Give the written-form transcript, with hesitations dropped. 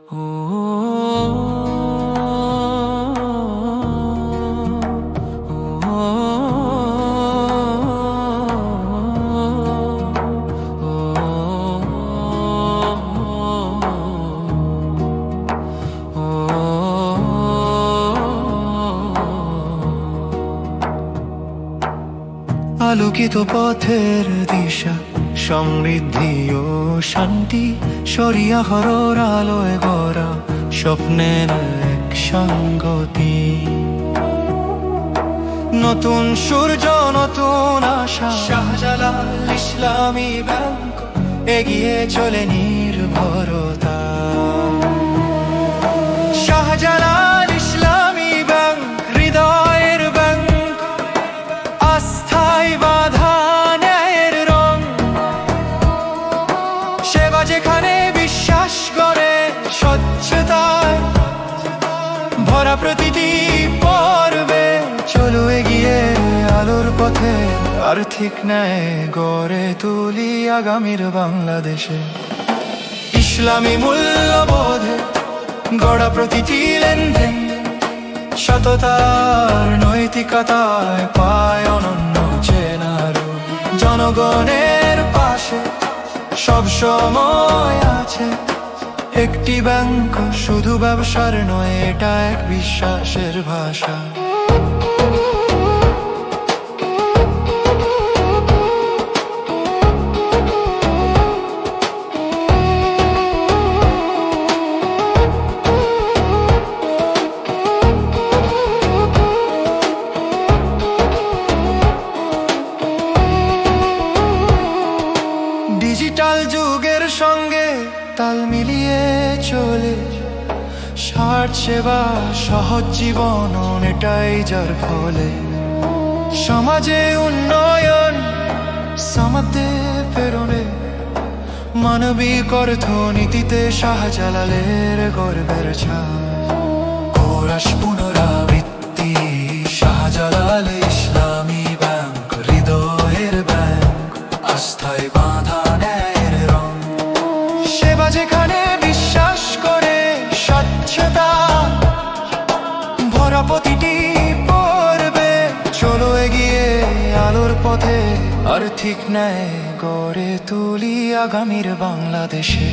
আলোকিত পথের দিশা, সমৃদ্ধি ও শান্তি, সরিয়া হরর আলোয় গড়া স্বপ্নের এক সঙ্গতি। নতুন সূর্য, নতুন আশা, শাহজালাল ইসলামী ব্যাংক এগিয়ে চলে নির্ভরতা। শাহজালাল ইসলামী ব্যাংক, হৃদয়ের ব্যাংক, আস্থায় বাঁধা ন্যায়ের রং। সেবা যেখানে বিশ্বাস করে, স্বচ্ছতায় ভরা প্রতিটি পর্বে। চলো এগিয়ে আলোর পথে, আর্থিক ন্যায় গড়ে তুলি আগামীর বাংলাদেশে। ইসলামী মূল্যবোধে গড়া প্রতিটি লেনদেন, সততার নৈতিকতায় পায় অনন্য চেনার। জনগণের পাশে সব সময় আছে একটি ব্যাংক, শুধু ব্যবসার নয়, এটা এক বিশ্বাসের ভাষা। ডিজিটাল যুগের সঙ্গে তাল মিলিয়ে চলে, স্মার্ট সেবা, সহজ জীবন, এটাই যার ফলে সমাজে উন্নয়ন, সমাজে প্রেরণে। মানবিক অর্থনীতিতে শাহজালালের গর্বের ছাপ। কোরাস পুনরাবৃত্তি, শাহজালাল ইসলামী ব্যাংক, হৃদয়ের ব্যাংক, আস্থায় বাঁধা ন্যায়ের রং। সেবা যেখানে বিশ্বাস করে, স্বচ্ছতা ভরা প্রতিটি পর্বে। চলো এগিয়ে আলোর পথে, আর্থিক ন্যায় গড়ে তুলি আগামীর বাংলাদেশে।